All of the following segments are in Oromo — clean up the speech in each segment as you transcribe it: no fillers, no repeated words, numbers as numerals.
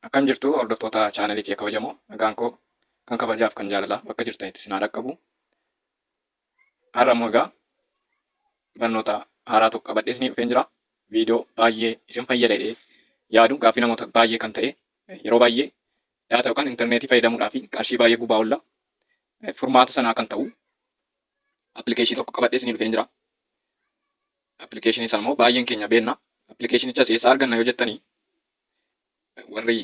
Akkam jirtu hordoftoota chaanalii kee kabajamoo, nagaan koo kan kabajaaf kan jaalalaa bakka jirtanitti isin haa dhaqqabu. Har'a immoo egaa barnoota haaraa tokko qabadhee isinii dhufeen jira. Viidiyoo baay'ee isin fayyada jedhee yaadu gaaffii namoota baay'ee kan ta'e yeroo baay'ee daataa yookaan intarneetii fayyadamuudhaa fi qarshii baay'ee gubaa oolla. Furmaata sanaa kan ta'u appilikeeshinii tokko qabadhee isinii dhufeen jira. Appilikeeshinii sana immoo baay'een keenya beekna. Appilikeeshinichas eessaa arganna yoo jettanii warri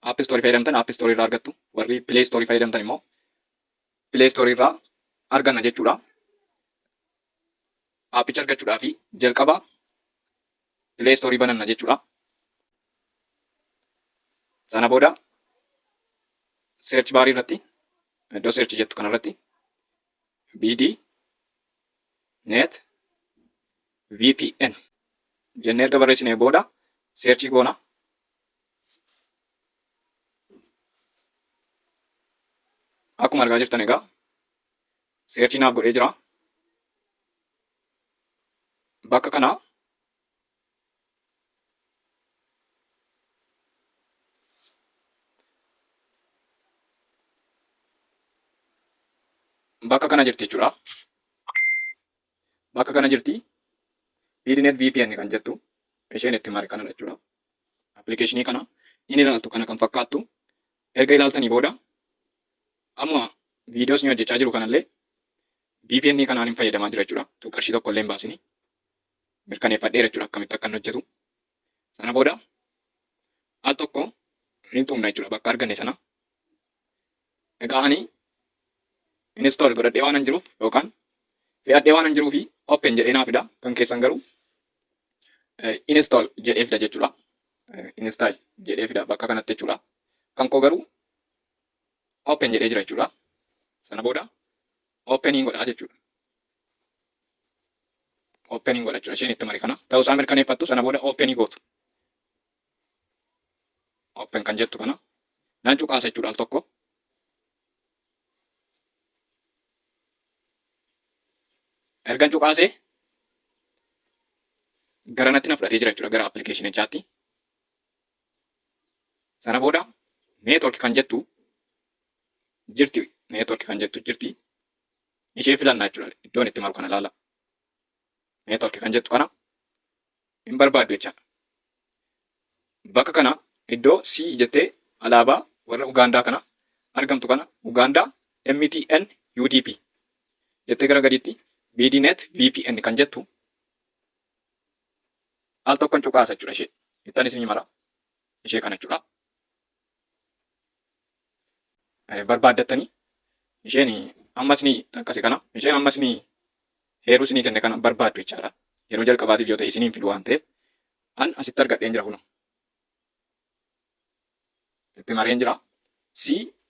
app store fayyadamtan app store irraa argattu, warri play store fayyadamtan immoo play store irraa arganna jechuudha. Appicha argachuudhaa fi jalqaba play store bananna jechuudha. Sana booda search bar irratti iddoo search jettu kanarratti BD net VPN jennee erga barreessinee booda search goona. Akkuma argaa jirtan egaa search naaf godhee jira. Bakka kana jirti jechuudha. Bakka kana jirti BDNet VPN kan jettu isheen itti mari kana jechuudha. Appilikeeshinii kana inni ilaaltu kana kan fakkaattu erga ilaaltanii booda amma viidiyoo isin hojjechaa jiru kanallee VPN kanaan hin fayyadamaa jira jechuudha. Qarshii tokko illee hin baasini. Mirkaneeffadheera jechuudha akkamitti akka inni hojjetu. Sana booda al tokko hin xumna jechuudha bakka arganne sana. Egaa ani install godhadhee waan hin jiruuf yookaan fe'adhee waan hin jiruuf open jedhee naa fida. Kan keessan garuu install jedhee fida jechuudha. Install jedhee fida bakka kanatti jechuudha. Kan koo garuu open jedhee jira jechuudha. Sana booda opening godhaa jechuudha. Opening godha jechuudha. Isheen itti mari kana ta'uu isaa mirkaneeffattu sana booda opening gootu. Open kan jettu kana nan cuqaasa jechuudha al tokko. Ergan cuqaasee gara natti na fudhatee jira jechuudha gara appilikeeshinichaatti. Sana booda network kan jettu jirti. Network kan jettu jirti. Ishee filannaa jechuudha. Iddoon itti maru kana ilaala. Network kan jettu kana hin barbaaddu jechaadha. Bakka kana iddoo C jettee alaabaa warra Ugaandaa kana argamtu kana Ugaandaa MTN UDP jettee gara gadiitti BDNet VPN kan jettu al tokkoon cuqaasa jechuudha ishee. Ittaan isin mara ishee kana jechuudha. Barbaaddattanii isheen ammas ni takkase kana isheen ammas ni heeruu isinii kenne kana barbaaddu jechaadha. Yeroo jalqabaatiif yoo ta'e isiniin fidu waan ta'eef an asitti argadheen jira kun. Itti mareen jira. C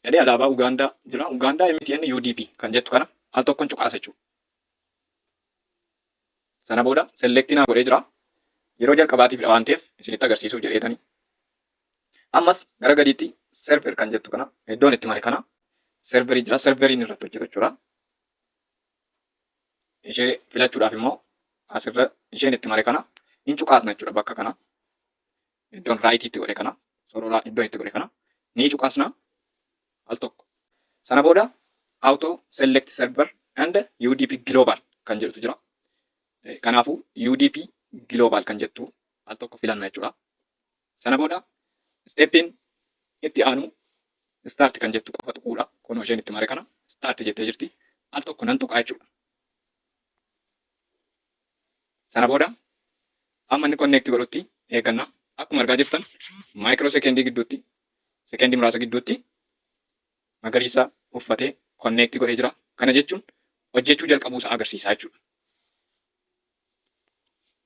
jedhee alaabaa Ugaandaa jira. Ugaandaa MTN UDP kan jettu kana al tokkoon cuqaasa jechuudha. Sana booda selektii naa godhee jira. Yeroo jalqabaatiif waan ta'eef isinitti agarsiisuuf jedheetanii. Ammas gara gadiitti server kan jettu kana iddoon itti mare kana serverii jira. Serveriin irratti hojjetu jechuudha. Ishee filachuudhaaf immoo asirra isheen itti mare kana hin cuqaasna jechuudha bakka kana. Iddoon raayitiitti godhe kana sororaa iddoon itti godhe kana ni cuqaasna al tokko. Sana booda auto select server and UDP global kan jedhutu jira. Kanaafuu UDP global kan jettu al tokko filanna jechuudha. Sana booda steppiin itti aanu start kan jettu qofa tuquudha. Kunoo isheen itti mare kana start jettee jirti. Al tokko nan tuqaa jechuudha. Sana booda amma inni connect godhutti eeganna. Akkuma argaa jirtan maayikiroo sekendii gidduutti sekendii muraasa gidduutti magariisa uffatee connect godhee jira. Kana jechuun hojjechuu jalqabuusaa agarsiisaa jechuudha.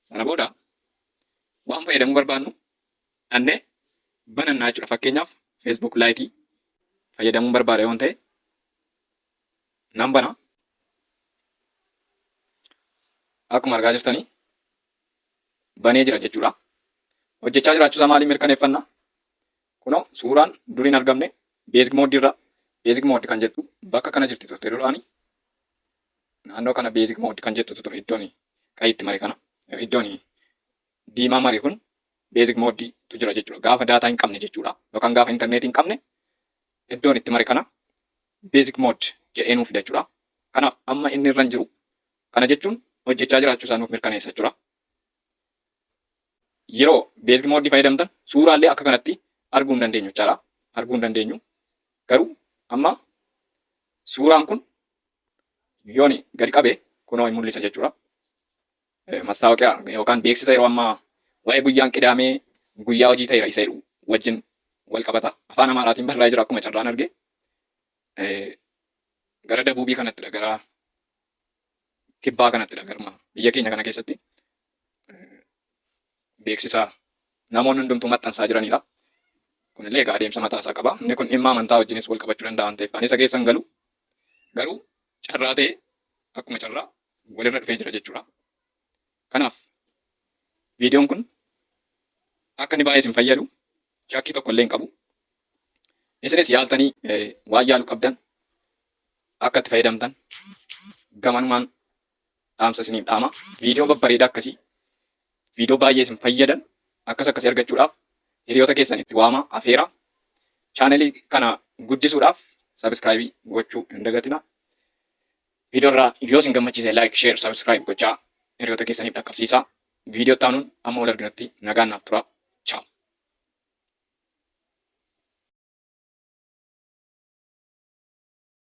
Sana booda waan fayyadamuu barbaannu dhannee banannaa jechuudha. Fakkeenyaaf Facebook laayitii fayyadamuu barbaada yoo ta'e nan bana. Akkuma argaa jirtanii banee jira jechuudha. Hojjechaa jiraachuusaa maaliin mirkaneeffanna? Kunoo suuraan duriin argamne basic mode irra basic mode kan jettu bakka kana jirti turte duraanii. Naannoo kana basic mode kan jettu ture iddoon qayitti mare kana iddoon diimaa mare kun beezik moodiitu jira jechuudha. Gaafa daataa hin qabne jechuudha. Yookaan gaafa intarneetii hin qabne iddoon itti mare kana beezik mood jedhee nuuf fida jechuudha. Kanaaf amma inni irra hin jiru. Kana jechuun hojjechaa jiraachuu isaa nuuf mirkaneessa jechuudha. Yeroo beezik moodii fayyadamtan suuraallee akka kanatti arguu hin dandeenyu jechaadha. Arguu hin dandeenyu. Garuu amma suuraan kun yoon gadi qabe kunoo hin mul'isa jechuudha. Mastaawoqiyaa yookaan beeksisa yeroo ammaa waa'ee guyyaan qidaamee guyyaa hojii ta'eera isa jedhu wajjin wal qabata. Afaan Amaaraatiin barreeffamee jira akkuma carraan arge. Gara dabuubii kanattidha, gara kibbaa kanattidha, garuma biyya keenya kana keessatti beeksisa namoonni hundumtuu maxxansaa jiranidha. Kunillee egaa adeemsa mataa isaa qaba. Inni kun dhimma amantaa wajjinis wal qabachuu danda'a waan ta'eef ani isa keessa hin galu. Garuu carraa ta'e akkuma carraa walirra dhufee jira jechuudha. Kanaaf viidiyoon kun akka inni baay'ee isin fayyadu shakkii tokko illee hin qabu. Isinis yaaltanii waan yaalu qabdan akka itti fayyadamtan gamanumaan dhaamsa isiniif dhaama. Viidiyoo babbareedaa akkasii viidiyoo baay'ee isin fayyadan akkasii argachuudhaaf hiriyoota keessan itti waamaa, afeeraa. Chaanelii kana guddisuudhaaf sabiskiraayibii gochuu hin dagatinaa. Viidiyoo irraa yoo isin gammachiise laayik, sheer, sabiskiraayib gochaa hiriyoota keessaniif dhaqqabsiisaa. Viidiyoo itti aanuun amma wal arginutti nagaan naaf turaa.